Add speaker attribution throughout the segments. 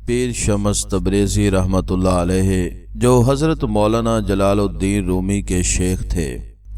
Speaker 1: پیر شمس تبریزی رحمۃ اللہ علیہ، جو حضرت مولانا جلال الدین رومی کے شیخ تھے،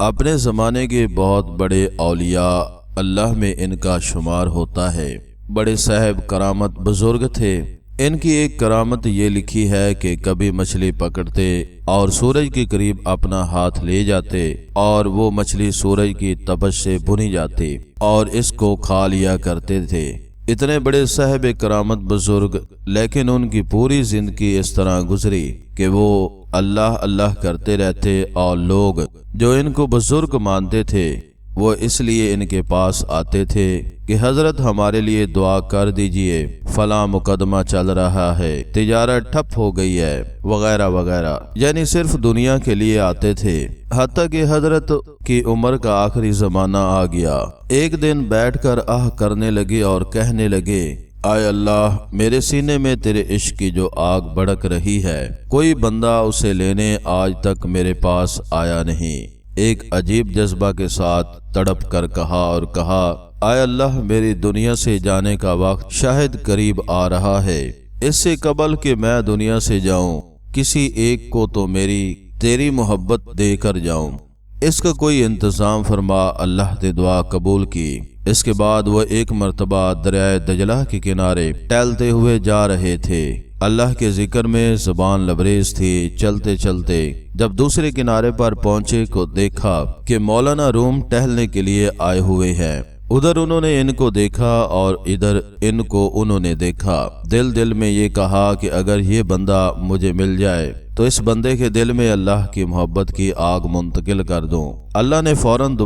Speaker 1: اپنے زمانے کے بہت بڑے اولیاء اللہ میں ان کا شمار ہوتا ہے۔ بڑے صاحب کرامت بزرگ تھے۔ ان کی ایک کرامت یہ لکھی ہے کہ کبھی مچھلی پکڑتے اور سورج کے قریب اپنا ہاتھ لے جاتے اور وہ مچھلی سورج کی تپش سے بھنی جاتی اور اس کو کھا لیا کرتے تھے۔ اتنے بڑے صاحب کرامت بزرگ، لیکن ان کی پوری زندگی اس طرح گزری کہ وہ اللہ اللہ کرتے رہتے، اور لوگ جو ان کو بزرگ مانتے تھے وہ اس لیے ان کے پاس آتے تھے کہ حضرت ہمارے لیے دعا کر دیجئے، فلاں مقدمہ چل رہا ہے، تجارت ٹھپ ہو گئی ہے، وغیرہ وغیرہ، یعنی صرف دنیا کے لیے آتے تھے۔ حتیٰ کہ حضرت کی عمر کا آخری زمانہ آ گیا۔ ایک دن بیٹھ کر آہ کرنے لگے اور کہنے لگے، آئے اللہ، میرے سینے میں تیرے عشق کی جو آگ بھڑک رہی ہے، کوئی بندہ اسے لینے آج تک میرے پاس آیا نہیں۔ ایک عجیب جذبہ کے ساتھ تڑپ کر کہا، آئے اللہ، میری دنیا سے جانے کا وقت شاید قریب آ رہا ہے۔ اس سے قبل کہ میں دنیا سے جاؤں، کسی ایک کو تو تیری محبت دے کر جاؤں، اس کا کوئی انتظام فرما۔ اللہ نے دعا قبول کی۔ اس کے بعد وہ ایک مرتبہ دریائے دجلہ کے کنارے ٹہلتے ہوئے جا رہے تھے۔ اللہ کے ذکر میں زبان لبریز تھی۔ چلتے چلتے جب دوسرے کنارے پر پہنچے کو دیکھا کہ مولانا روم ٹہلنے کے لیے آئے ہوئے ہیں۔ ادھر انہوں نے ان کو دیکھا اور ادھر ان کو انہوں نے دیکھا۔ دل میں یہ کہا کہ اگر یہ بندہ مجھے مل جائے تو اس بندے کے دل میں اللہ کی محبت کی آگ منتقل کر دوں۔ اللہ نے فوراً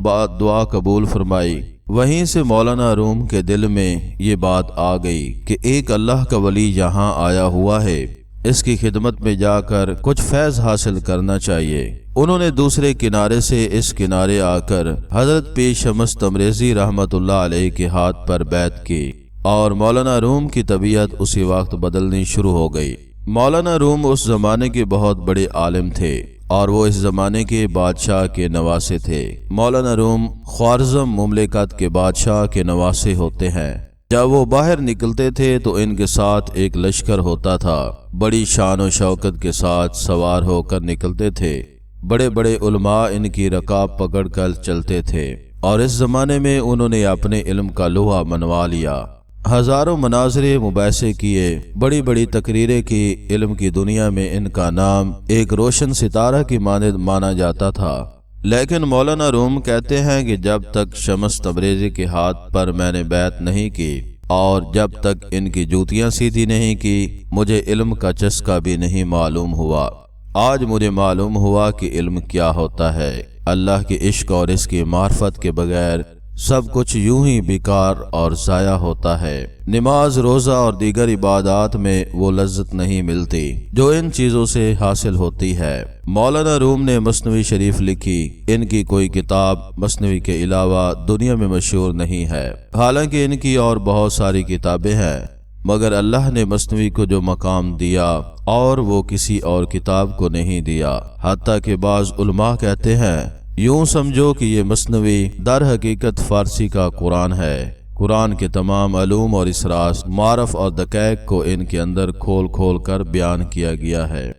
Speaker 1: دعا قبول فرمائی۔ وہیں سے مولانا روم کے دل میں یہ بات آ گئی کہ ایک اللہ کا ولی یہاں آیا ہوا ہے، اس کی خدمت میں جا کر کچھ فیض حاصل کرنا چاہیے۔ انہوں نے دوسرے کنارے سے اس کنارے آ کر حضرت پیر شمس تبریزی رحمۃ اللہ علیہ کے ہاتھ پر بیعت کی، اور مولانا روم کی طبیعت اسی وقت بدلنی شروع ہو گئی۔ مولانا روم اس زمانے کے بہت بڑے عالم تھے اور وہ اس زمانے کے بادشاہ کے نواسے تھے۔ مولانا روم خوارزم مملکت کے بادشاہ کے نواسے ہوتے ہیں۔ جب وہ باہر نکلتے تھے تو ان کے ساتھ ایک لشکر ہوتا تھا، بڑی شان و شوکت کے ساتھ سوار ہو کر نکلتے تھے۔ بڑے بڑے علماء ان کی رکاب پکڑ کر چلتے تھے، اور اس زمانے میں انہوں نے اپنے علم کا لوہا منوا لیا۔ ہزاروں مناظرے مباحثے کیے، بڑی بڑی تقریریں کی۔ علم کی دنیا میں ان کا نام ایک روشن ستارہ کی مانند مانا جاتا تھا۔ لیکن مولانا روم کہتے ہیں کہ جب تک شمس تبریزی کے ہاتھ پر میں نے بیعت نہیں کی اور جب تک ان کی جوتیاں سیدھی نہیں کی، مجھے علم کا چسکا بھی نہیں معلوم ہوا۔ آج مجھے معلوم ہوا کہ علم کیا ہوتا ہے۔ اللہ کے عشق اور اس کی معرفت کے بغیر سب کچھ یوں ہی بیکار اور ضائع ہوتا ہے۔ نماز، روزہ اور دیگر عبادات میں وہ لذت نہیں ملتی جو ان چیزوں سے حاصل ہوتی ہے۔ مولانا روم نے مثنوی شریف لکھی۔ ان کی کوئی کتاب مثنوی کے علاوہ دنیا میں مشہور نہیں ہے، حالانکہ ان کی اور بہت ساری کتابیں ہیں، مگر اللہ نے مثنوی کو جو مقام دیا اور وہ کسی اور کتاب کو نہیں دیا۔ حتیٰ کہ بعض علماء کہتے ہیں، یوں سمجھو کہ یہ مثنوی در حقیقت فارسی کا قرآن ہے۔ قرآن کے تمام علوم اور اسرار، معارف اور دقائق کو ان کے اندر کھول کھول کر بیان کیا گیا ہے۔